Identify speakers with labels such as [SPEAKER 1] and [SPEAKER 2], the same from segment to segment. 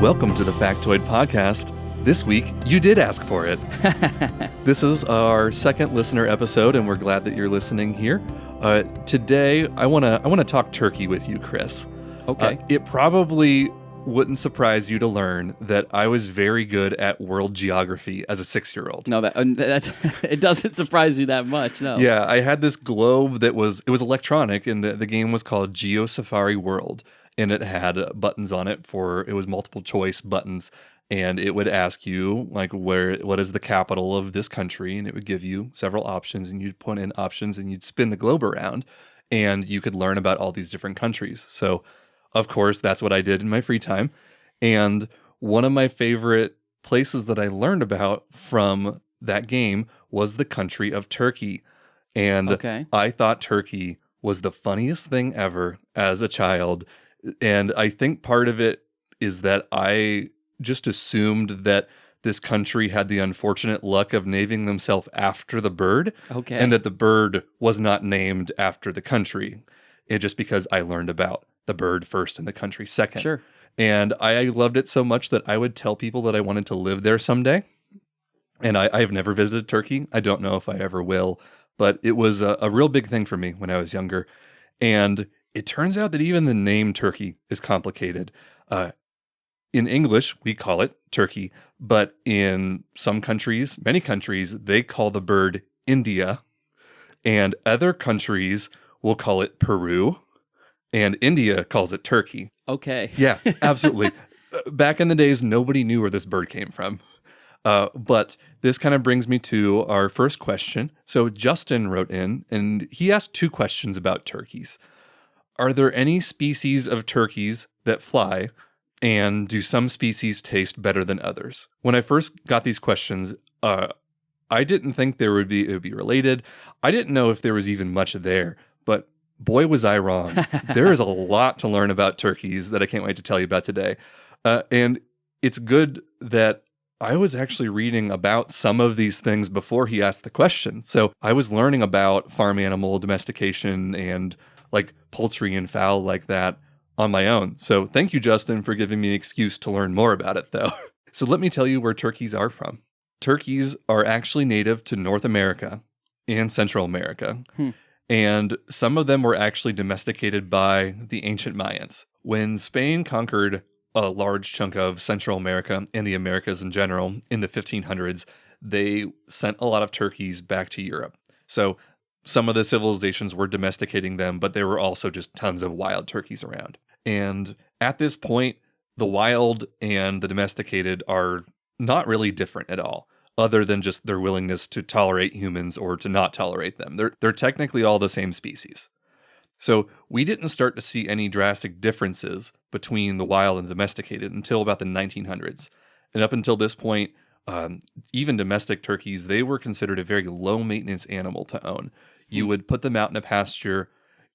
[SPEAKER 1] Welcome to the Factoid podcast. This week, you did ask for it. This is our second listener episode, and we're glad that you're listening here. Today, I want to talk turkey with you, Chris.
[SPEAKER 2] Okay.
[SPEAKER 1] It probably wouldn't surprise you to learn that I was very good at world geography as a 6-year-old.
[SPEAKER 2] No, that it doesn't surprise you that much. No.
[SPEAKER 1] Yeah, I had this globe that was electronic, and the game was called Geo Safari World, and it had buttons on it it was multiple choice buttons, and it would ask you like what is the capital of this country, and it would give you several options, and you'd put in options, and you'd spin the globe around, and you could learn about all these different countries. So, of course, that's what I did in my free time, and one of my favorite places that I learned about from that game was the country of Turkey. And
[SPEAKER 2] Okay.
[SPEAKER 1] I thought Turkey was the funniest thing ever as a child. And I think part of it is that I just assumed that this country had the unfortunate luck of naming themselves after the bird.
[SPEAKER 2] Okay.
[SPEAKER 1] And that the bird was not named after the country. Just because I learned about the bird first and the country second.
[SPEAKER 2] Sure.
[SPEAKER 1] And I loved it so much that I would tell people that I wanted to live there someday. And I have never visited Turkey. I don't know if I ever will. But it was a real big thing for me when I was younger. And it turns out that even the name Turkey is complicated. In English, we call it turkey. But in some countries, many countries, they call the bird India. And other countries will call it Peru. And India calls it turkey.
[SPEAKER 2] Okay.
[SPEAKER 1] Yeah, absolutely. Back in the days, nobody knew where this bird came from. But this kind of brings me to our first question. So Justin wrote in, and he asked 2 questions about turkeys. Are there any species of turkeys that fly, and do some species taste better than others? When I first got these questions, I didn't think it would be related. I didn't know if there was even much there, but boy, was I wrong. There is a lot to learn about turkeys that I can't wait to tell you about today. And it's good that I was actually reading about some of these things before he asked the question. So I was learning about farm animal domestication and like poultry and fowl like that on my own. So thank you, Justin, for giving me an excuse to learn more about it, though. So let me tell you where turkeys are from. Turkeys are actually native to North America and Central America. And some of them were actually domesticated by the ancient Mayans. When Spain conquered a large chunk of Central America and the Americas in general in the 1500s, they sent a lot of turkeys back to Europe. So some of the civilizations were domesticating them, but there were also just tons of wild turkeys around. And at this point, the wild and the domesticated are not really different at all, other than just their willingness to tolerate humans or to not tolerate them. They're technically all the same species. So we didn't start to see any drastic differences between the wild and domesticated until about the 1900s. And up until this point, even domestic turkeys, they were considered a very low-maintenance animal to own. You would put them out in a pasture.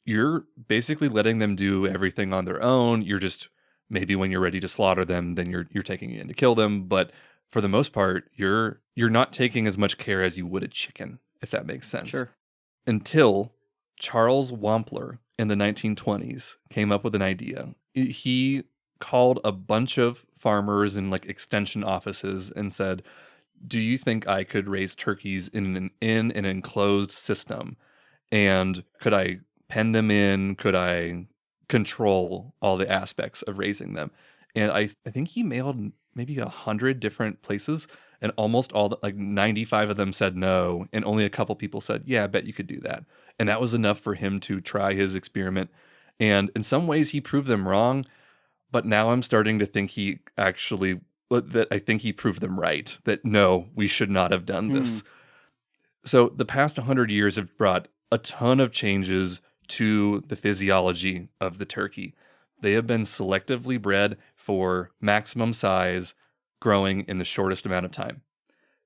[SPEAKER 1] You're basically letting them do everything on their own. You're just, maybe when you're ready to slaughter them, then you're taking it in to kill them. But for the most part, you're not taking as much care as you would a chicken, if that makes sense.
[SPEAKER 2] Sure.
[SPEAKER 1] Until Charles Wampler in the 1920s came up with an idea. He called a bunch of farmers and like extension offices and said, do you think I could raise turkeys in an enclosed system? And could I pen them in? Could I control all the aspects of raising them? And I think he mailed maybe 100 different places, and almost all, like 95 of them said no, and only a couple people said, yeah, I bet you could do that. And that was enough for him to try his experiment. And in some ways, he proved them wrong, but now I'm starting to think I think he proved them right, that no, we should not have done this. So the past 100 years have brought a ton of changes to the physiology of the turkey. They have been selectively bred for maximum size, growing in the shortest amount of time.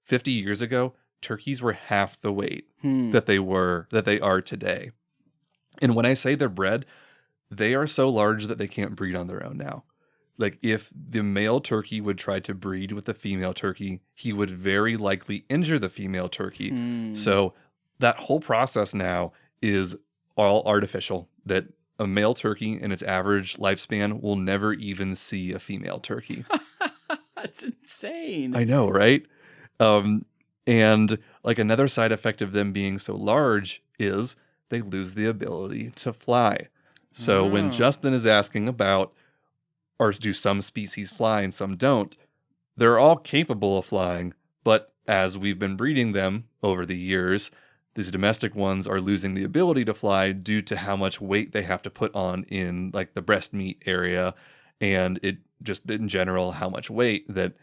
[SPEAKER 1] 50 years ago, turkeys were half the weight that they are today. And when I say they're bred, they are so large that they can't breed on their own now. Like if the male turkey would try to breed with the female turkey, he would very likely injure the female turkey. So that whole process now is all artificial, that a male turkey in its average lifespan will never even see a female turkey.
[SPEAKER 2] That's insane.
[SPEAKER 1] I know, right? And like another side effect of them being so large is they lose the ability to fly. So when
[SPEAKER 2] Oh.
[SPEAKER 1] Justin is asking about, or do some species fly and some don't, they're all capable of flying, but as we've been breeding them over the years, these domestic ones are losing the ability to fly due to how much weight they have to put on in like the breast meat area, and it just in general how much weight that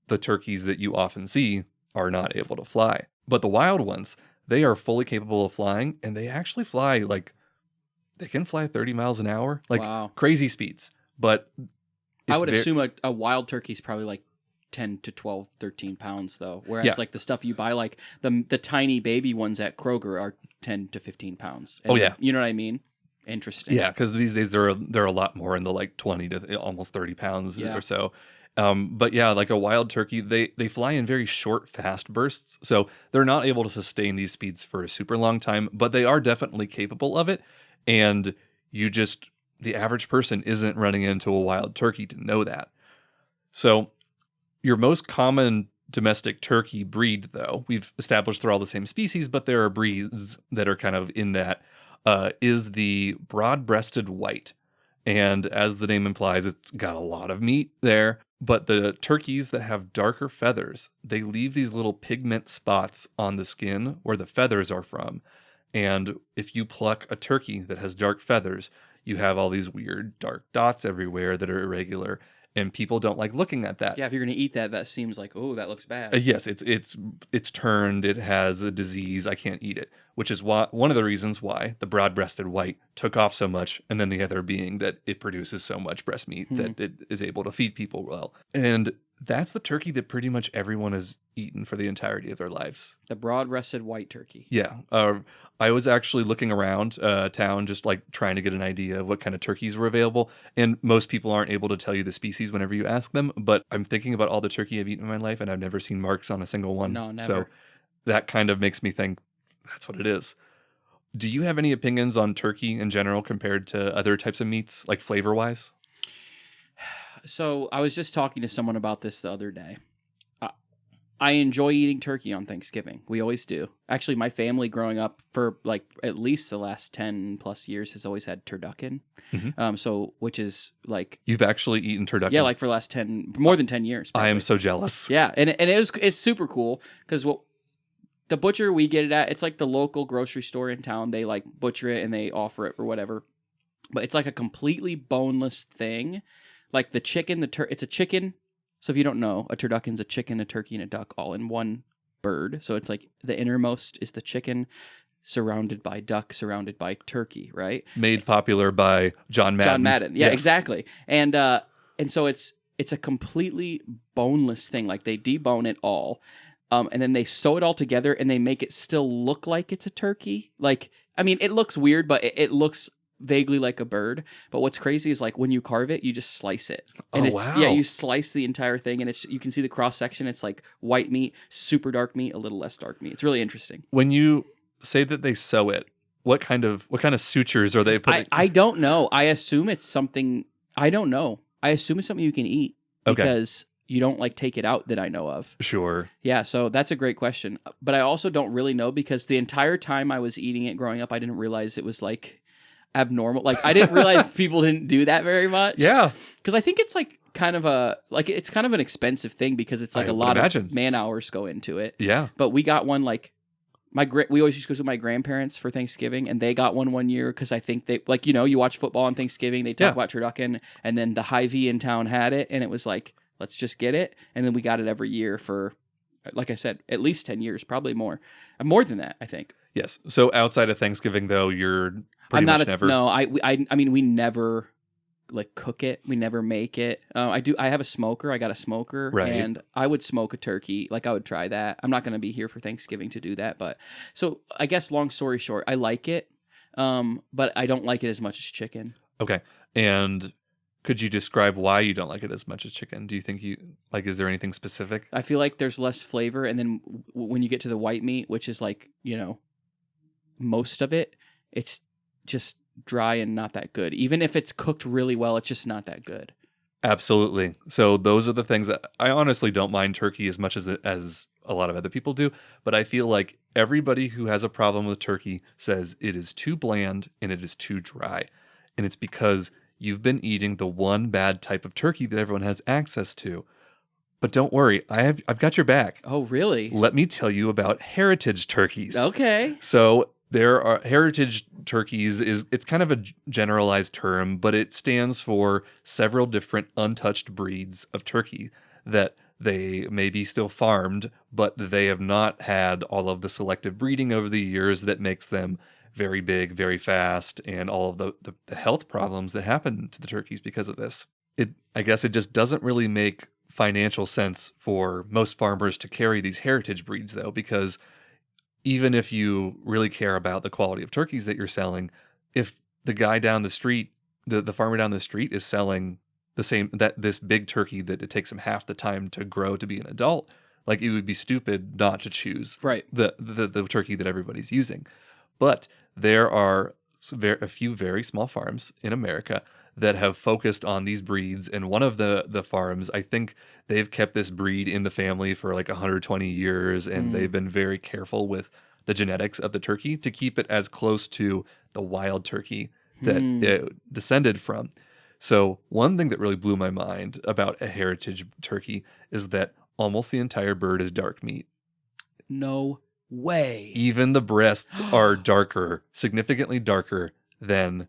[SPEAKER 1] the turkeys that you often see are not able to fly. But the wild ones, they are fully capable of flying, and they actually fly like they can fly 30 miles an hour, like
[SPEAKER 2] Wow.
[SPEAKER 1] crazy speeds. But
[SPEAKER 2] I would assume a wild turkey's probably like 10 to 12, 13 pounds though. Whereas
[SPEAKER 1] Yeah.
[SPEAKER 2] like the stuff you buy, like the tiny baby ones at Kroger are 10 to 15 pounds.
[SPEAKER 1] Oh, yeah.
[SPEAKER 2] You know what I mean? Interesting.
[SPEAKER 1] Yeah, because these days they're a lot more in the like 20 to almost 30 pounds
[SPEAKER 2] Yeah.
[SPEAKER 1] or so. But yeah, like a wild turkey, they fly in very short, fast bursts, so they're not able to sustain these speeds for a super long time. But they are definitely capable of it, and the average person isn't running into a wild turkey to know that. So your most common domestic turkey breed, though, we've established they're all the same species, but there are breeds that are kind of in that, is the broad-breasted white. And as the name implies, it's got a lot of meat there. But the turkeys that have darker feathers, they leave these little pigment spots on the skin where the feathers are from. And if you pluck a turkey that has dark feathers, you have all these weird dark dots everywhere that are irregular. And people don't like looking at that.
[SPEAKER 2] Yeah, if you're gonna eat that, that seems like, oh, that looks bad.
[SPEAKER 1] Yes, it's turned. It has a disease. I can't eat it, which is why one of the reasons why the broad-breasted white took off so much, and then the other being that it produces so much breast meat that it is able to feed people well. And that's the turkey that pretty much everyone has eaten for the entirety of their lives.
[SPEAKER 2] The broad-breasted white turkey.
[SPEAKER 1] Yeah. I was actually looking around town, just like trying to get an idea of what kind of turkeys were available. And most people aren't able to tell you the species whenever you ask them. But I'm thinking about all the turkey I've eaten in my life, and I've never seen marks on a single one.
[SPEAKER 2] No, never.
[SPEAKER 1] So that kind of makes me think that's what it is. Do you have any opinions on turkey in general compared to other types of meats, like flavor wise?
[SPEAKER 2] So I was just talking to someone about this the other day. I enjoy eating turkey on Thanksgiving. We always do. Actually, my family growing up for like at least the last 10 plus years has always had turducken. So which is like
[SPEAKER 1] You've actually eaten turducken?
[SPEAKER 2] Yeah, like for the last more than 10 years.
[SPEAKER 1] I am so jealous.
[SPEAKER 2] Yeah, and it's super cool because the butcher we get it at, it's like the local grocery store in town. They like butcher it and they offer it or whatever. But it's like a completely boneless thing. Like the chicken, it's a chicken. So if you don't know, a turducken's a chicken, a turkey, and a duck all in one bird. So it's like the innermost is the chicken, surrounded by duck, surrounded by turkey, right?
[SPEAKER 1] Made popular by John Madden.
[SPEAKER 2] John Madden, yeah, yes. Exactly. And so it's a completely boneless thing. Like they debone it all, and then they sew it all together, and they make it still look like it's a turkey. Like, I mean, it looks weird, but it looks vaguely like a bird. But what's crazy is like when you carve it, you just slice it. And
[SPEAKER 1] wow.
[SPEAKER 2] Yeah, you slice the entire thing, and you can see the cross section. It's like white meat, super dark meat, a little less dark meat. It's really interesting.
[SPEAKER 1] When you say that they sew it, what kind of sutures are they putting?
[SPEAKER 2] I don't know. I assume it's something. I don't know. I assume it's something you can eat because you don't like take it out that I know of.
[SPEAKER 1] Sure.
[SPEAKER 2] Yeah, so that's a great question. But I also don't really know because the entire time I was eating it growing up, I didn't realize it was like abnormal. Like I didn't realize people didn't do that very much.
[SPEAKER 1] Yeah.
[SPEAKER 2] Because I think it's like it's kind of an expensive thing because it's like a lot of man hours go into it.
[SPEAKER 1] Yeah.
[SPEAKER 2] But we got one like we always used to go to my grandparents for Thanksgiving, and they got one year because I think they like you watch football on Thanksgiving, they talk about turducken, and then the Hy-Vee in town had it, and it was like, let's just get it, and then we got it every year for, like I said, at least 10 years, probably more than that, I think.
[SPEAKER 1] Yes. So outside of Thanksgiving, though, you're pretty much never.
[SPEAKER 2] No, I mean we never like cook it. We never make it. I have a smoker. I got a smoker,
[SPEAKER 1] right.
[SPEAKER 2] And I would smoke a turkey. Like I would try that. I'm not going to be here for Thanksgiving to do that, but so I guess long story short, I like it, but I don't like it as much as chicken.
[SPEAKER 1] Okay, and could you describe why you don't like it as much as chicken? Do you think is there anything specific?
[SPEAKER 2] I feel like there's less flavor, and then when you get to the white meat, which is like most of it, it's just dry and not that good. Even if it's cooked really well, it's just not that good.
[SPEAKER 1] Absolutely. So those are the things that I honestly don't mind turkey as much as a lot of other people do, but I feel like everybody who has a problem with turkey says it is too bland and it is too dry. And it's because you've been eating the one bad type of turkey that everyone has access to. But don't worry, I've got your back.
[SPEAKER 2] Oh, really?
[SPEAKER 1] Let me tell you about heritage turkeys.
[SPEAKER 2] Okay.
[SPEAKER 1] So there are heritage turkeys it's kind of a generalized term, but it stands for several different untouched breeds of turkey that they may be still farmed, but they have not had all of the selective breeding over the years that makes them very big, very fast, and all of the health problems that happen to the turkeys because of this. I guess it just doesn't really make financial sense for most farmers to carry these heritage breeds though, because even if you really care about the quality of turkeys that you're selling, if the guy down the street, the farmer down the street is selling this big turkey that it takes him half the time to grow to be an adult, like it would be stupid not to choose
[SPEAKER 2] Right.
[SPEAKER 1] the turkey that everybody's using. But there are a few very small farms in America that have focused on these breeds, and one of the farms, I think they've kept this breed in the family for like 120 years, and they've been very careful with the genetics of the turkey to keep it as close to the wild turkey that it descended from. So one thing that really blew my mind about a heritage turkey is that almost the entire bird is dark meat.
[SPEAKER 2] No way.
[SPEAKER 1] Even the breasts are darker, significantly darker than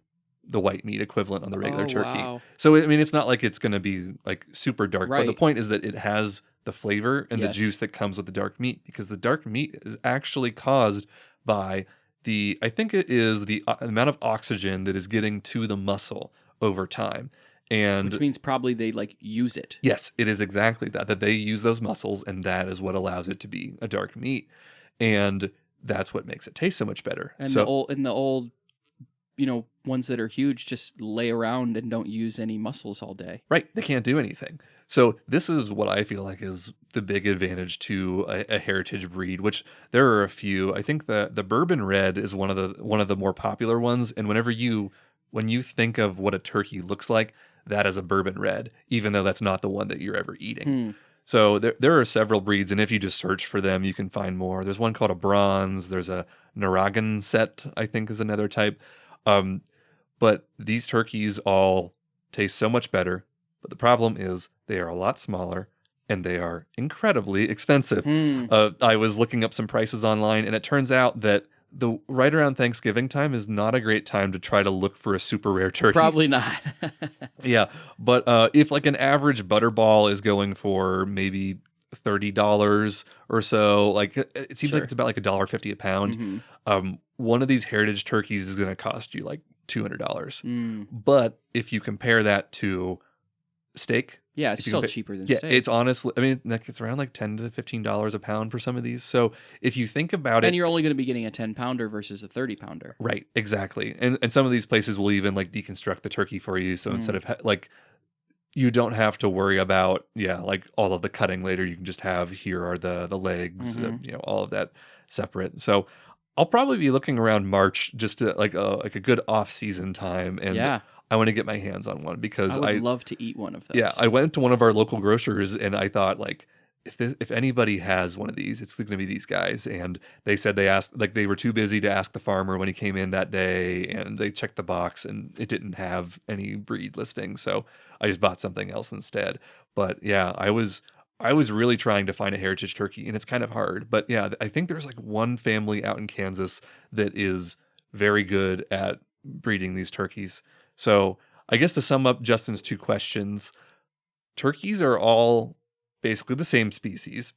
[SPEAKER 1] the white meat equivalent on the regular turkey.
[SPEAKER 2] Wow.
[SPEAKER 1] So, I mean, it's not like it's going to be like super dark, but the
[SPEAKER 2] Right.
[SPEAKER 1] point is that it has the flavor and the
[SPEAKER 2] Yes.
[SPEAKER 1] juice that comes with the dark meat, because the dark meat is actually caused by I think it is the amount of oxygen that is getting to the muscle over time. And
[SPEAKER 2] Which means probably they like use it.
[SPEAKER 1] yes, it is exactly that they use those muscles, and that is what allows it to be a dark meat. And that's what makes it taste so much better.
[SPEAKER 2] And
[SPEAKER 1] So,
[SPEAKER 2] the old, ones that are huge just lay around and don't use any muscles all day.
[SPEAKER 1] right, they can't do anything. So this is what I feel like is the big advantage to a heritage breed, which there are a few. I think the bourbon red is one of the more popular ones, and when you think of what a turkey looks like, that is a bourbon red, even though that's not the one that you're ever eating. So there are several breeds, and if you just search for them, you can find more. There's one called a bronze. There's a Narragansett, I think, is another type. But these turkeys all taste so much better. But the problem is they are a lot smaller and they are incredibly expensive. I was looking up some prices online, and it turns out that right around Thanksgiving time is not a great time to try to look for a super rare turkey.
[SPEAKER 2] Probably not.
[SPEAKER 1] Yeah, but if like an average butterball is going for maybe $30 or so, like it seems like
[SPEAKER 2] Sure.
[SPEAKER 1] it's about like $1.50 a pound. One of these heritage turkeys is going to cost you like $200. But if you compare that to steak,
[SPEAKER 2] Yeah, it's
[SPEAKER 1] if you
[SPEAKER 2] still
[SPEAKER 1] compare-
[SPEAKER 2] cheaper than
[SPEAKER 1] yeah,
[SPEAKER 2] steak.
[SPEAKER 1] it's honestly, I mean, like it's around like $10 to $15 a pound for some of these. So if you think about it,
[SPEAKER 2] And you're only going to be getting a 10-pounder versus a 30-pounder.
[SPEAKER 1] right, exactly. And some of these places will even like deconstruct the turkey for you. So instead of like, you don't have to worry about, like all of the cutting later. You can just have, here are the legs, all of that separate. So I'll probably be looking around March just to like a good off-season time. And
[SPEAKER 2] Yeah.
[SPEAKER 1] I want to get my hands on one because
[SPEAKER 2] I would love to eat one of those.
[SPEAKER 1] yeah, I went to one of our local grocers and I thought like, if anybody has one of these, it's going to be these guys. And they said they were too busy to ask the farmer when he came in that day, and they checked the box and it didn't have any breed listing. So I just bought something else instead. But yeah, I was really trying to find a heritage turkey, and it's kind of hard. But yeah, I think there's like one family out in Kansas that is very good at breeding these turkeys. So I guess to sum up Justin's two questions, turkeys are all basically the same species.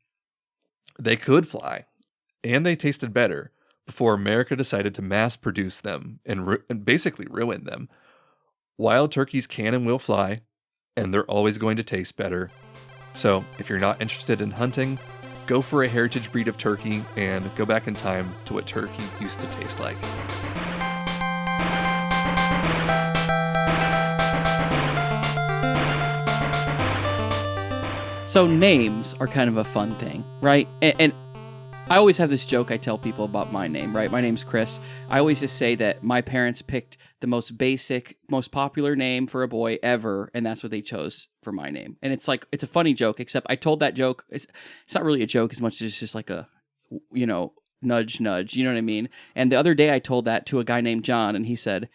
[SPEAKER 1] They could fly, and they tasted better before America decided to mass produce them and basically ruin them. Wild turkeys can and will fly, and they're always going to taste better. So if you're not interested in hunting, go for a heritage breed of turkey and go back in time to what turkey used to taste like.
[SPEAKER 2] So names are kind of a fun thing, right? And I always have this joke I tell people about my name, right? My name's Chris. I always just say that my parents picked the most basic, most popular name for a boy ever, and that's what they chose for my name. And it's like, it's a funny joke, except I told that joke, it's not really a joke as much as it's just like a, nudge, nudge, you know what I mean? And the other day I told that to a guy named John, and he said,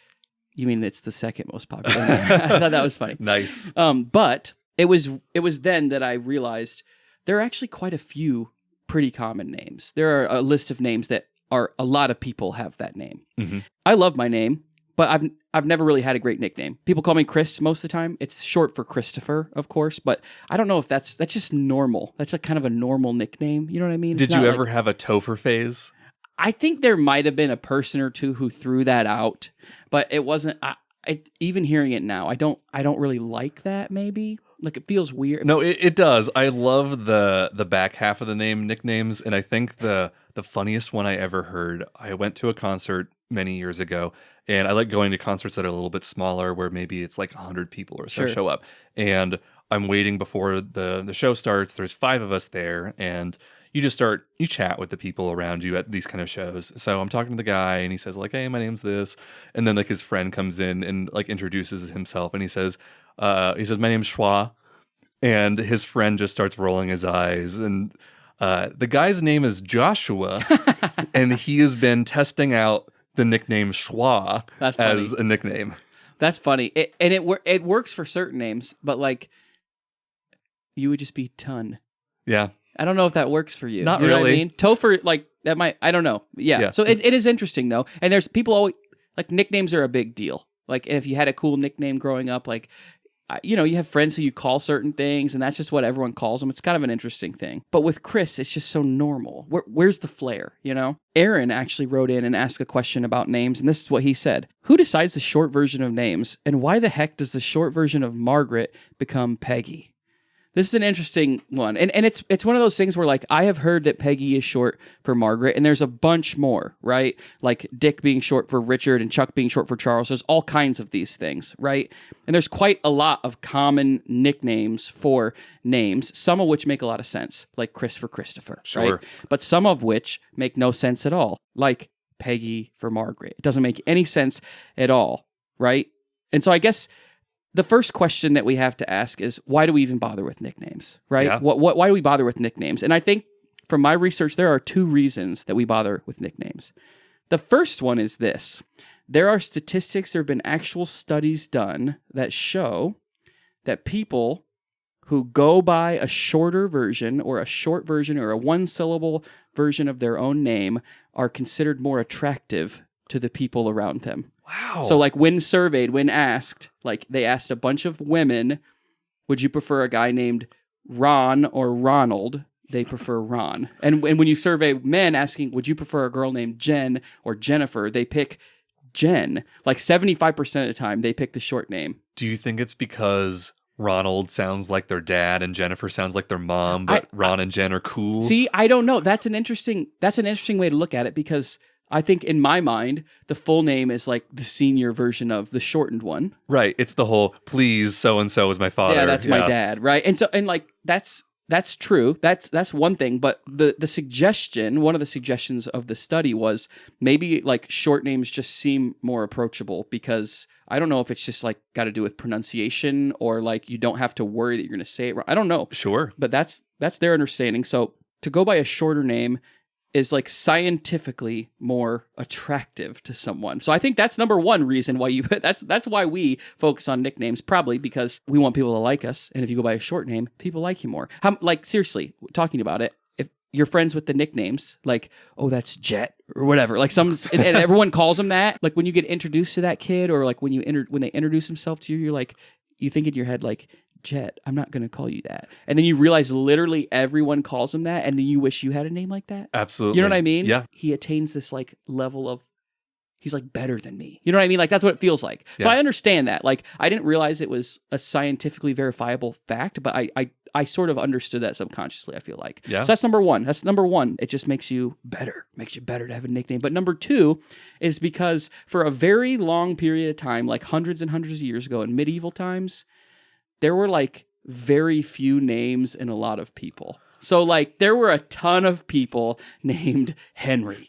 [SPEAKER 2] "You mean it's the second most popular name?" I thought that was funny.
[SPEAKER 1] Nice.
[SPEAKER 2] But it was then that I realized there are actually quite a few pretty common names. There are a list of names that are a lot of people have that name.
[SPEAKER 1] Mm-hmm.
[SPEAKER 2] I love my name, but I've never really had a great nickname. People call me Chris most of the time. It's short for Christopher, of course, but I don't know if that's just normal. That's like kind of a normal nickname. You know what I mean?
[SPEAKER 1] Did you ever have a Topher phase?
[SPEAKER 2] I think there might have been a person or two who threw that out, but it wasn't. Even hearing it now, I don't really like that. Maybe like it feels weird.
[SPEAKER 1] No, it does. I love the back half of the name nicknames, and I think the funniest one I ever heard. I went to a concert many years ago, and I like going to concerts that are a little bit smaller, where maybe it's like 100 people or so show up, and I'm waiting before the show starts. There's 5 of us there, and you chat with the people around you at these kind of shows. So I'm talking to the guy, and he says like, "Hey, my name's this," and then like his friend comes in and like introduces himself, and he says, "My name's Schwa," and his friend just starts rolling his eyes, and the guy's name is Joshua, and he has been testing out the nickname Schwa as a nickname.
[SPEAKER 2] That's funny, it works for certain names, but like you would just be Ton.
[SPEAKER 1] Yeah.
[SPEAKER 2] I don't know if that works for you.
[SPEAKER 1] Not
[SPEAKER 2] you know
[SPEAKER 1] really.
[SPEAKER 2] What I mean? Topher, like that might. I don't know. Yeah. So it is interesting though, and there's people always like nicknames are a big deal. Like if you had a cool nickname growing up, like you have friends who you call certain things, and that's just what everyone calls them. It's kind of an interesting thing. But with Chris, it's just so normal. Where's the flair? Aaron actually wrote in and asked a question about names, and this is what he said: "Who decides the short version of names, and why the heck does the short version of Margaret become Peggy?" This is an interesting one. And it's one of those things where, like, I have heard that Peggy is short for Margaret, and there's a bunch more, right? Like Dick being short for Richard and Chuck being short for Charles. There's all kinds of these things, right? And there's quite a lot of common nicknames for names, some of which make a lot of sense, like Chris for Christopher,
[SPEAKER 1] sure.
[SPEAKER 2] Right? But some of which make no sense at all, like Peggy for Margaret. It doesn't make any sense at all, right? And so I guess the first question that we have to ask is, why do we even bother with nicknames, right?
[SPEAKER 1] Yeah.
[SPEAKER 2] Why do we bother with nicknames? And I think from my research, there are 2 reasons that we bother with nicknames. The first one is this. There are statistics, there have been actual studies done that show that people who go by a shorter version or a short version or a 1-syllable version of their own name are considered more attractive to the people around them.
[SPEAKER 1] Wow.
[SPEAKER 2] So like when asked, like they asked a bunch of women, would you prefer a guy named Ron or Ronald? They prefer Ron. And when you survey men asking, would you prefer a girl named Jen or Jennifer? They pick Jen. Like 75% of the time, they pick the short name.
[SPEAKER 1] Do you think it's because Ronald sounds like their dad and Jennifer sounds like their mom, but Ron and Jen are cool?
[SPEAKER 2] See, I don't know. That's an interesting way to look at it, because I think in my mind, the full name is like the senior version of the shortened one.
[SPEAKER 1] Right. It's the whole, please, so-and-so is my father.
[SPEAKER 2] Yeah, that's my dad, right? And like, that's true. That's one thing. But the suggestion, one of the suggestions of the study was maybe like short names just seem more approachable, because I don't know if it's just like got to do with pronunciation or like you don't have to worry that you're going to say it wrong. I don't know.
[SPEAKER 1] Sure.
[SPEAKER 2] But that's their understanding. So to go by a shorter name is like scientifically more attractive to someone. So I think that's number one reason why that's why we focus on nicknames, probably because we want people to like us. And if you go by a short name, people like you more. Like seriously, talking about it, if you're friends with the nicknames, like, oh, that's Jet or whatever, like and everyone calls them that. Like when you get introduced to that kid, or like when they introduce themselves to you, you're like, you think in your head like, Jet, I'm not going to call you that. And then you realize literally everyone calls him that, and then you wish you had a name like that.
[SPEAKER 1] Absolutely.
[SPEAKER 2] You know what I mean?
[SPEAKER 1] Yeah.
[SPEAKER 2] He attains this like level of, he's like better than me. You know what I mean? Like that's what it feels like.
[SPEAKER 1] Yeah.
[SPEAKER 2] So I understand that. Like I didn't realize it was a scientifically verifiable fact, but I sort of understood that subconsciously, I feel like.
[SPEAKER 1] Yeah.
[SPEAKER 2] So that's number one. It just makes you better to have a nickname. But number 2 is because for a very long period of time, like hundreds and hundreds of years ago in medieval times, there were like very few names in a lot of people. So, like, there were a ton of people named Henry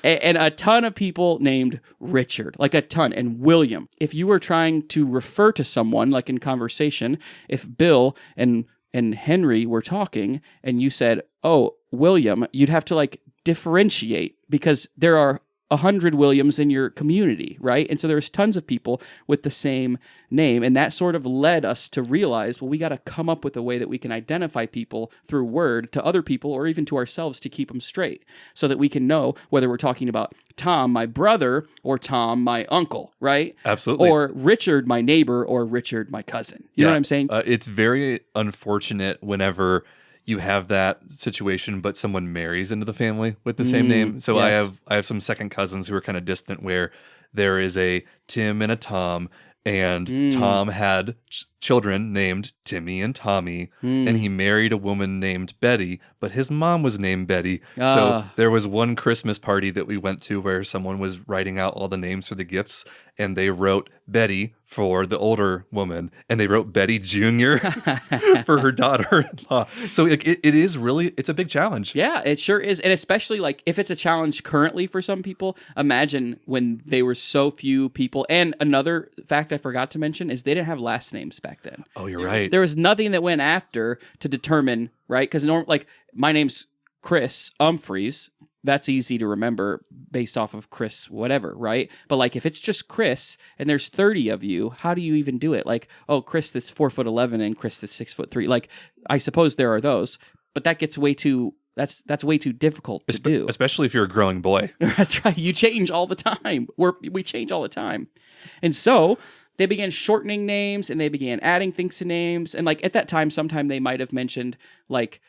[SPEAKER 2] and a ton of people named Richard, like a ton, and William. If you were trying to refer to someone, like in conversation, if Bill and Henry were talking and you said, oh, William, you'd have to like differentiate because there are 100 Williams in your community, right? And so there's tons of people with the same name. And that sort of led us to realize, well, we got to come up with a way that we can identify people through word to other people or even to ourselves to keep them straight so that we can know whether we're talking about Tom, my brother, or Tom, my uncle, right?
[SPEAKER 1] Absolutely.
[SPEAKER 2] Or Richard, my neighbor, or Richard, my cousin. You know what I'm saying?
[SPEAKER 1] It's very unfortunate whenever you have that situation, but someone marries into the family with the same name. So
[SPEAKER 2] yes.
[SPEAKER 1] I have some second cousins who are kind of distant where there is a Tim and a Tom, and Tom had children named Timmy and Tommy, and he married a woman named Betty, but his mom was named Betty. So there was one Christmas party that we went to where someone was writing out all the names for the gifts, and they wrote Betty for the older woman, and they wrote Betty Jr. for her daughter-in-law. So it is really, it's a big challenge.
[SPEAKER 2] Yeah, it sure is. And especially like if it's a challenge currently for some people, imagine when they were so few people. And another fact I forgot to mention is they didn't have last names back then.
[SPEAKER 1] Oh, you're right.
[SPEAKER 2] There was nothing that went after to determine, right? Because like my name's Chris Humphreys. That's easy to remember based off of Chris whatever, right? But like if it's just Chris and there's 30 of you, how do you even do it? Like, oh, Chris that's 4'11" and Chris that's 6'3". Like, I suppose there are those, but that gets way too that's way too difficult to do.
[SPEAKER 1] Especially if you're a growing boy.
[SPEAKER 2] That's right. You change all the time. We change all the time. And so they began shortening names and they began adding things to names. And like at that time, sometime they might have mentioned like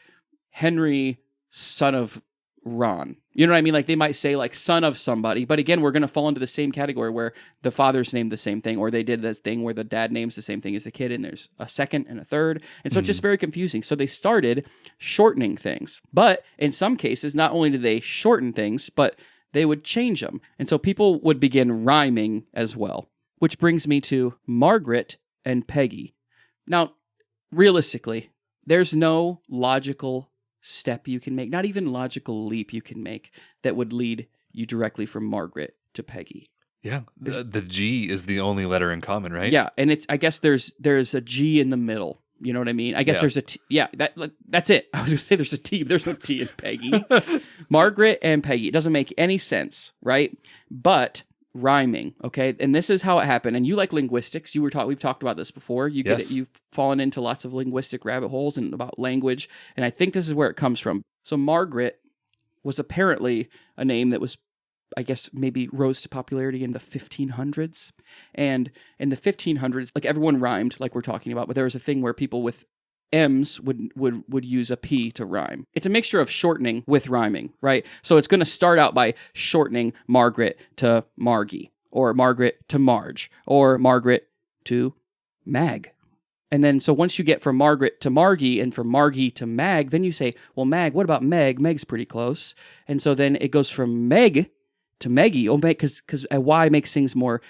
[SPEAKER 2] Henry, son of Ron. You know what I mean? Like they might say like son of somebody, but again, we're going to fall into the same category where the father's named the same thing, or they did this thing where the dad names the same thing as the kid, and there's a second and a third. And so it's just very confusing. So they started shortening things. But in some cases, not only did they shorten things, but they would change them. And so people would begin rhyming as well, which brings me to Margaret and Peggy. Now, realistically, there's no logical step you can make, not even logical leap you can make that would lead you directly from Margaret to Peggy.
[SPEAKER 1] Yeah, the G is the only letter in common, right?
[SPEAKER 2] Yeah, and it's I guess there's a G in the middle. You know what I mean? I guess there's a T. Yeah, that's it. I was going to say there's a T. There's no T in Peggy. Margaret and Peggy. It doesn't make any sense, right? But rhyming, okay? And this is how it happened. And you like linguistics. We've talked about this before. You get it. You've fallen into lots of linguistic rabbit holes and about language. And I think this is where it comes from. So Margaret was apparently a name that was, I guess, maybe rose to popularity in the 1500s. And in the 1500s, like everyone rhymed, like we're talking about, but there was a thing where people with M's would use a P to rhyme. It's a mixture of shortening with rhyming, right? So it's going to start out by shortening Margaret to Margie, or Margaret to Marge, or Margaret to Mag. And then, so once you get from Margaret to Margie and from Margie to Mag, then you say, well, Mag, what about Meg? Meg's pretty close. And so then it goes from Meg to Meggie, because a Y makes things more,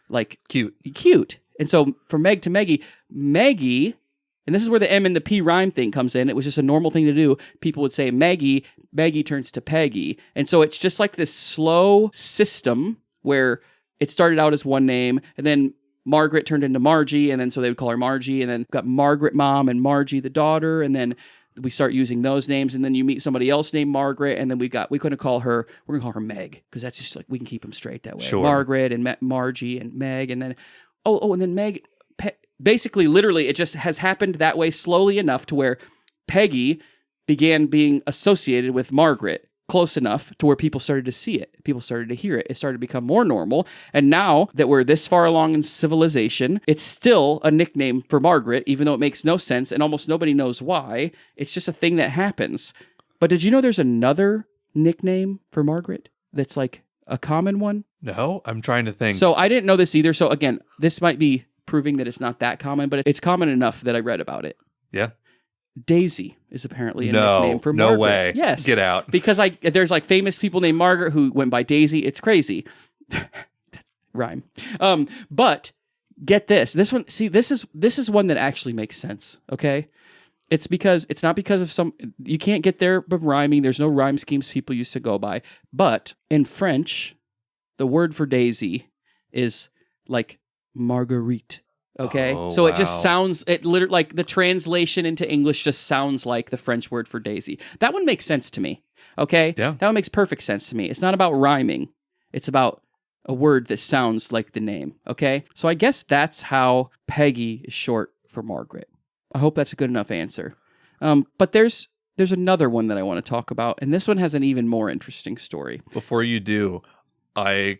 [SPEAKER 2] like cute. And so from Meg to Maggie, and this is where the M and the P rhyme thing comes in. It was just a normal thing to do. People would say Maggie turns to Peggy. And so it's just like this slow system where it started out as one name, and then Margaret turned into Margie, and then so they would call her Margie, and then got Margaret mom and Margie the daughter, and then we start using those names, and then you meet somebody else named Margaret, and then we're going to call her Meg, because that's just like, we can keep them straight that way.
[SPEAKER 1] Sure.
[SPEAKER 2] Margaret and Margie and Meg, and then, and then Meg. Basically, literally, it just has happened that way slowly enough to where Peggy began being associated with Margaret close enough to where people started to see it. People started to hear it. It started to become more normal. And now that we're this far along in civilization, it's still a nickname for Margaret, even though it makes no sense and almost nobody knows why. It's just a thing that happens. But did you know there's another nickname for Margaret that's like a common one?
[SPEAKER 1] No, I'm trying to think.
[SPEAKER 2] So I didn't know this either. So again, this might be proving that it's not that common, but it's common enough that I read about it.
[SPEAKER 1] Yeah.
[SPEAKER 2] Daisy is apparently a nickname for Margaret.
[SPEAKER 1] No way.
[SPEAKER 2] Yes.
[SPEAKER 1] Get out.
[SPEAKER 2] Because there's like famous people named Margaret who went by Daisy. It's crazy. Rhyme. But get this. This one, see, this is one that actually makes sense, okay? It's not because of you can't get there by rhyming. There's no rhyme schemes people used to go by. But in French, the word for daisy is like Marguerite. Okay.
[SPEAKER 1] Oh,
[SPEAKER 2] So it just
[SPEAKER 1] wow.
[SPEAKER 2] sounds, it literally, like the translation into English just sounds like the French word for daisy. That one makes sense to me. Okay.
[SPEAKER 1] Yeah.
[SPEAKER 2] That one makes perfect sense to me. It's not about rhyming. It's about a word that sounds like the name. Okay. So I guess that's how Peggy is short for Margaret. I hope that's a good enough answer. But there's another one that I want to talk about, and this one has an even more interesting story.
[SPEAKER 1] Before you do, I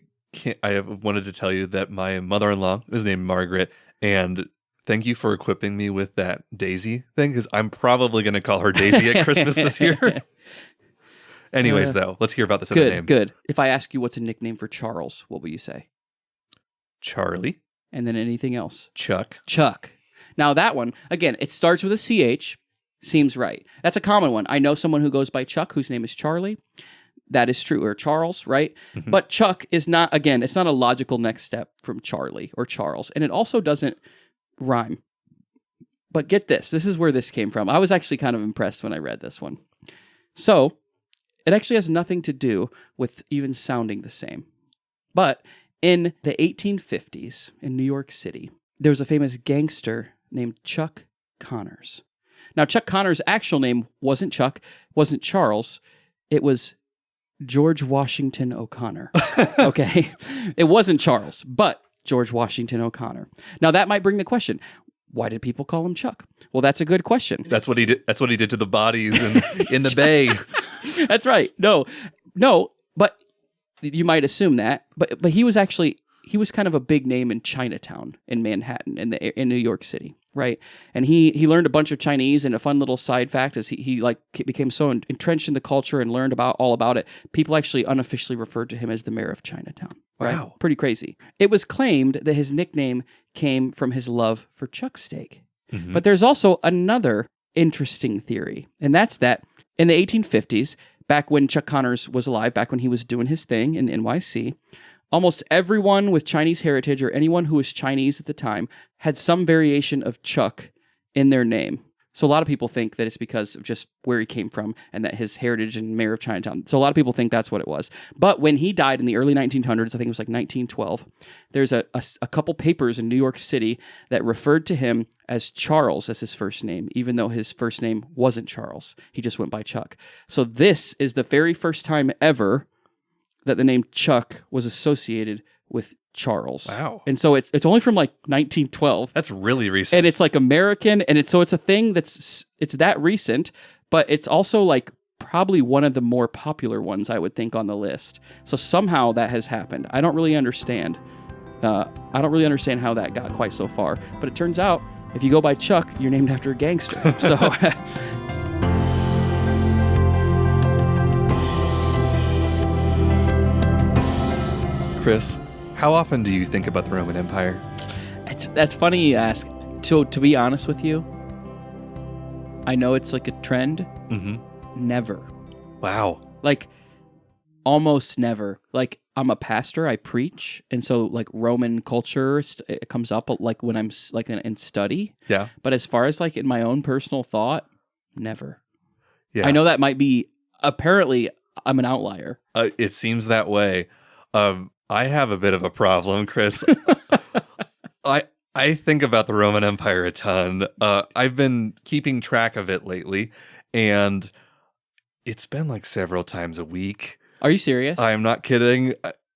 [SPEAKER 1] have wanted to tell you that my mother-in-law is named Margaret, and thank you for equipping me with that Daisy thing, because I'm probably going to call her Daisy at Christmas this year. Anyways, though, let's hear about this other name.
[SPEAKER 2] Good. If I ask you what's a nickname for Charles, what will you say?
[SPEAKER 1] Charlie.
[SPEAKER 2] And then anything else?
[SPEAKER 1] Chuck.
[SPEAKER 2] Now that one, again, it starts with a CH. Seems right. That's a common one. I know someone who goes by Chuck, whose name is Charlie. That is true. Or Charles, right?
[SPEAKER 1] Mm-hmm.
[SPEAKER 2] But Chuck is not, again, it's not a logical next step from Charlie or Charles. And it also doesn't rhyme. But get this. This is where this came from. I was actually kind of impressed when I read this one. So, it actually has nothing to do with even sounding the same. But in the 1850s in New York City, there was a famous gangster named Chuck Connors. Now, Chuck Connors' actual name wasn't Chuck, wasn't Charles. It was George Washington O'Connor. Okay? It wasn't Charles, but George Washington O'Connor. Now, that might bring the question, why did people call him Chuck? Well, that's a good question.
[SPEAKER 1] That's what he did. That's what he did to the bodies in the bay.
[SPEAKER 2] That's right. No, but you might assume that. But he was kind of a big name in Chinatown in Manhattan in New York City, right? And he learned a bunch of Chinese. And a fun little side fact is he became so entrenched in the culture and learned all about it. People actually unofficially referred to him as the mayor of Chinatown. Right?
[SPEAKER 1] Wow,
[SPEAKER 2] pretty crazy. It was claimed that his nickname came from his love for chuck steak.
[SPEAKER 1] Mm-hmm.
[SPEAKER 2] But there's also another interesting theory, and that's that in the 1850s, back when Chuck Connors was alive, back when he was doing his thing in NYC, almost everyone with Chinese heritage or anyone who was Chinese at the time had some variation of Chuck in their name. So a lot of people think that it's because of just where he came from and that his heritage and mayor of Chinatown. So a lot of people think that's what it was. But when he died in the early 1900s, I think it was like 1912, there's a couple papers in New York City that referred to him as Charles as his first name, even though his first name wasn't Charles. He just went by Chuck. So this is the very first time ever that the name Chuck was associated with Charles.
[SPEAKER 1] Wow.
[SPEAKER 2] And so it's only from like 1912.
[SPEAKER 1] That's really recent.
[SPEAKER 2] And it's like American, and it's a thing it's that recent, but it's also like probably one of the more popular ones, I would think, on the list. So somehow that has happened. I don't really understand. how that got quite so far. But it turns out, if you go by Chuck, you're named after a gangster. So
[SPEAKER 1] Chris, how often do you think about the Roman Empire?
[SPEAKER 2] that's funny you ask. To be honest with you, I know it's like a trend.
[SPEAKER 1] Mm-hmm.
[SPEAKER 2] Never.
[SPEAKER 1] Wow.
[SPEAKER 2] Like, almost never. Like, I'm a pastor, I preach, and so like Roman culture it comes up like when I'm like in study.
[SPEAKER 1] Yeah.
[SPEAKER 2] But as far as like in my own personal thought, never.
[SPEAKER 1] Yeah.
[SPEAKER 2] I know that might be, apparently I'm an outlier.
[SPEAKER 1] It seems that way. I have a bit of a problem, Chris. I think about the Roman Empire a ton. I've been keeping track of it lately, and it's been like several times a week.
[SPEAKER 2] Are you serious?
[SPEAKER 1] I'm not kidding.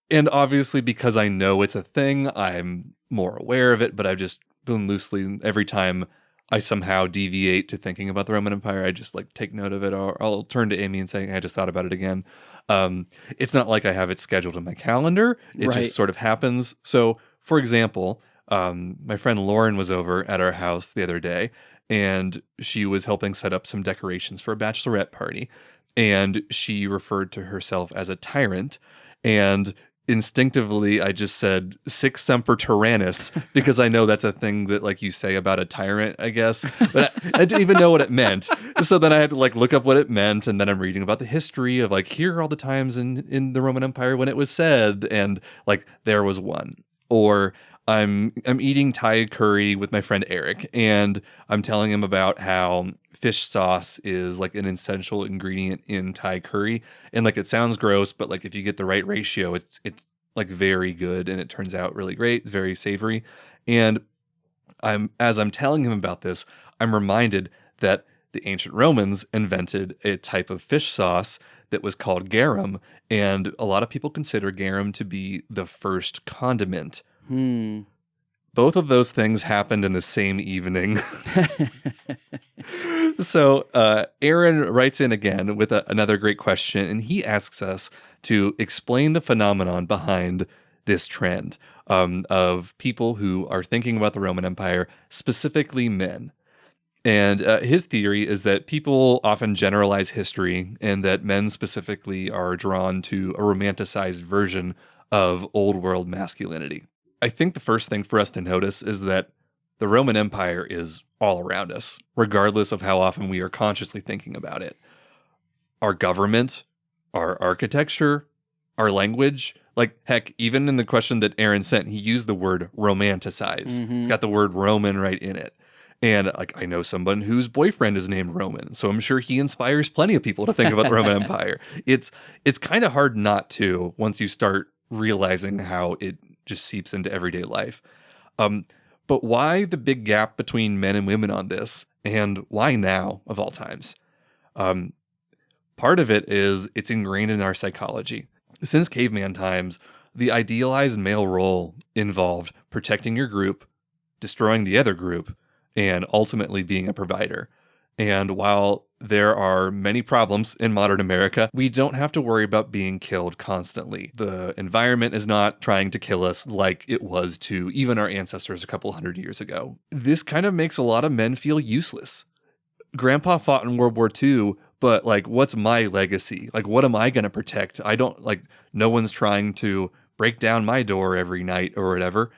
[SPEAKER 1] And obviously, because I know it's a thing, I'm more aware of it, but I've just been loosely, every time I somehow deviate to thinking about the Roman Empire, I just like take note of it, or I'll turn to Amy and say, I just thought about it again. It's not like I have it scheduled in my calendar. It
[SPEAKER 2] Right.
[SPEAKER 1] just sort of happens. So, for example, my friend Lauren was over at our house the other day, and she was helping set up some decorations for a bachelorette party. And she referred to herself as a tyrant. And instinctively, I just said, Sic semper tyrannis, because I know that's a thing that like you say about a tyrant, I guess. But I didn't even know what it meant. So then I had to like look up what it meant. And then I'm reading about the history of like, here are all the times in the Roman Empire when it was said. And like, there was one. Or I'm eating Thai curry with my friend Eric, and I'm telling him about how fish sauce is like an essential ingredient in Thai curry. And like it sounds gross, but like if you get the right ratio, it's like very good and it turns out really great. It's very savory. And as I'm telling him about this, I'm reminded that the ancient Romans invented a type of fish sauce that was called garum, and a lot of people consider garum to be the first condiment. Both of those things happened in the same evening. So Aaron writes in again with another great question, and he asks us to explain the phenomenon behind this trend of people who are thinking about the Roman Empire, specifically men. And his theory is that people often generalize history and that men specifically are drawn to a romanticized version of old world masculinity. I think the first thing for us to notice is that the Roman Empire is all around us, regardless of how often we are consciously thinking about it. Our government, our architecture, our language, like heck, even in the question that Aaron sent, he used the word romanticize. It's got the word Roman right in it. And like I know someone whose boyfriend is named Roman, so I'm sure he inspires plenty of people to think about the Roman Empire. It's kind of hard not to once you start realizing how it just seeps into everyday life. But why the big gap between men and women on this, and why now of all times? Part of it is it's ingrained in our psychology. Since caveman times, the idealized male role involved protecting your group, destroying the other group, and ultimately being a provider. And while there are many problems in modern America, we don't have to worry about being killed constantly. The environment is not trying to kill us like it was to even our ancestors a couple hundred years ago. This kind of makes a lot of men feel useless. Grandpa fought in World War II, but like, what's my legacy? Like, what am I going to protect? No one's trying to break down my door every night or whatever.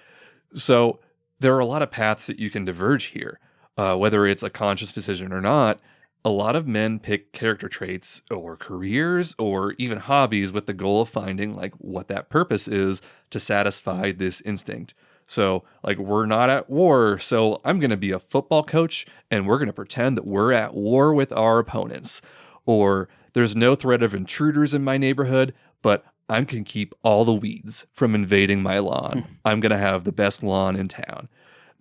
[SPEAKER 1] So there are a lot of paths that you can diverge here, whether it's a conscious decision or not. A lot of men pick character traits or careers or even hobbies with the goal of finding like what that purpose is to satisfy this instinct. So like, we're not at war, so I'm going to be a football coach and we're going to pretend that we're at war with our opponents. Or there's no threat of intruders in my neighborhood, but I can keep all the weeds from invading my lawn. I'm going to have the best lawn in town.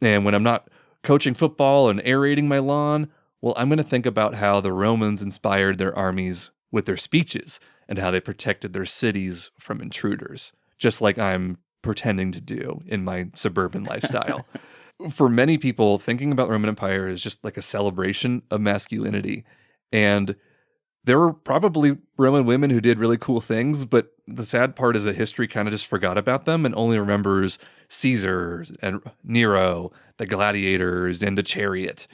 [SPEAKER 1] And when I'm not coaching football and aerating my lawn, well, I'm going to think about how the Romans inspired their armies with their speeches and how they protected their cities from intruders, just like I'm pretending to do in my suburban lifestyle. For many people, thinking about the Roman Empire is just like a celebration of masculinity. And there were probably Roman women who did really cool things, but the sad part is that history kind of just forgot about them and only remembers Caesar and Nero, the gladiators, and the chariot.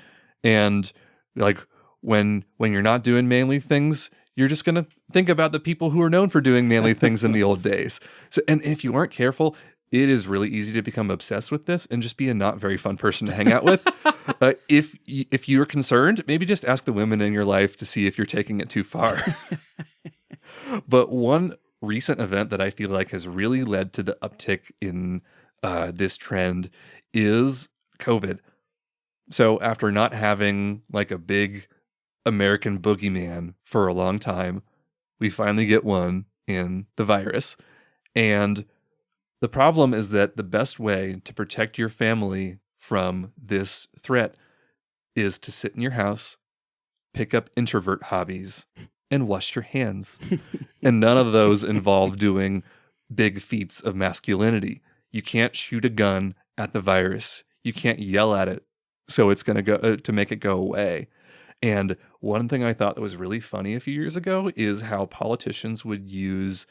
[SPEAKER 1] And like when you're not doing manly things, you're just going to think about the people who are known for doing manly things in the old days. So, and if you aren't careful, it is really easy to become obsessed with this and just be a not very fun person to hang out with. If you're concerned, maybe just ask the women in your life to see if you're taking it too far. But one recent event that I feel like has really led to the uptick in this trend is COVID. So after not having like a big American boogeyman for a long time, we finally get one in the virus. And the problem is that the best way to protect your family from this threat is to sit in your house, pick up introvert hobbies, and wash your hands. And none of those involve doing big feats of masculinity. You can't shoot a gun at the virus. You can't yell at it so it's going to go to make it go away. And one thing I thought that was really funny a few years ago is how politicians would use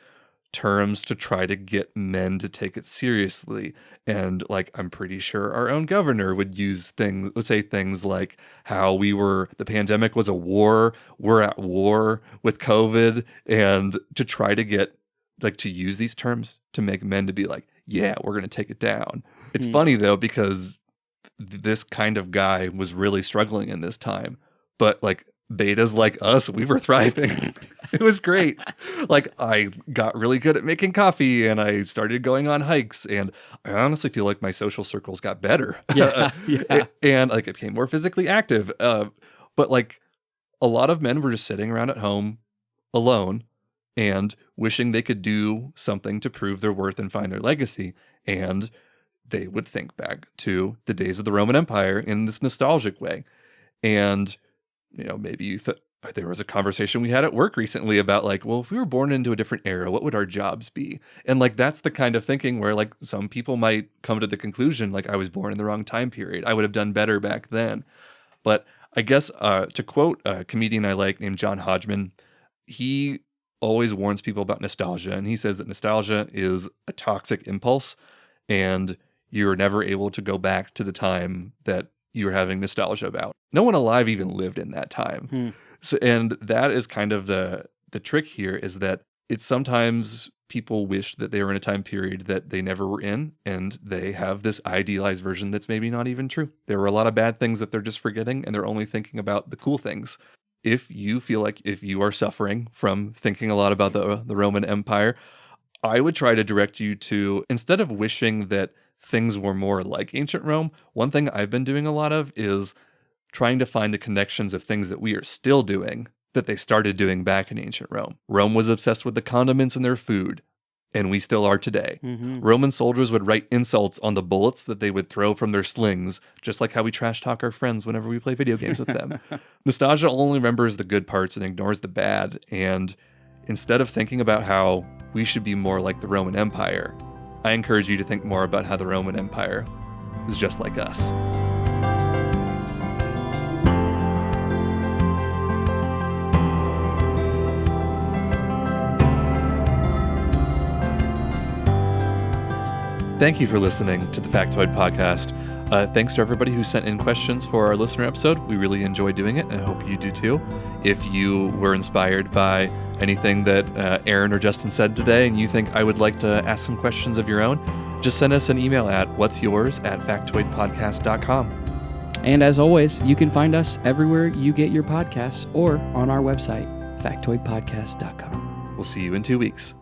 [SPEAKER 1] terms to try to get men to take it seriously. And like, I'm pretty sure our own governor would say things like how the pandemic was a war, we're at war with COVID, and to try to get like to use these terms to make men to be like, yeah, we're going to take it down. It's funny though, because this kind of guy was really struggling in this time, but like betas like us, we were thriving. It was great. Like, I got really good at making coffee and I started going on hikes, and I honestly feel like my social circles got better.
[SPEAKER 2] Yeah.
[SPEAKER 1] And like I became more physically active. But like a lot of men were just sitting around at home alone and wishing they could do something to prove their worth and find their legacy. And they would think back to the days of the Roman Empire in this nostalgic way. And, maybe you thought there was a conversation we had at work recently about like, well, if we were born into a different era, what would our jobs be? And like, that's the kind of thinking where like some people might come to the conclusion, like, I was born in the wrong time period. I would have done better back then. But I guess to quote a comedian I like named John Hodgman, he always warns people about nostalgia. And he says that nostalgia is a toxic impulse and you're never able to go back to the time that you were having nostalgia about. No one alive even lived in that time. So, and that is kind of the trick here, is that it's sometimes people wish that they were in a time period that they never were in, and they have this idealized version that's maybe not even true. There were a lot of bad things that they're just forgetting, and they're only thinking about the cool things. If you feel like if you are suffering from thinking a lot about the Roman Empire, I would try to direct you to, instead of wishing that things were more like ancient Rome, one thing I've been doing a lot of is trying to find the connections of things that we are still doing that they started doing back in ancient Rome. Rome was obsessed with the condiments in their food, and we still are today. Roman soldiers would write insults on the bullets that they would throw from their slings, just like how we trash talk our friends whenever we play video games with them. Nostalgia only remembers the good parts and ignores the bad, and instead of thinking about how we should be more like the Roman Empire, I encourage you to think more about how the Roman Empire is just like us. Thank you for listening to the Factoid podcast. Thanks to everybody who sent in questions for our listener episode. We really enjoy doing it, and I hope you do too. If you were inspired by anything that Aaron or Justin said today and you think I would like to ask some questions of your own, just send us an email at whatsyours@factoidpodcast.com.
[SPEAKER 2] And as always, you can find us everywhere you get your podcasts or on our website, factoidpodcast.com.
[SPEAKER 1] We'll see you in 2 weeks.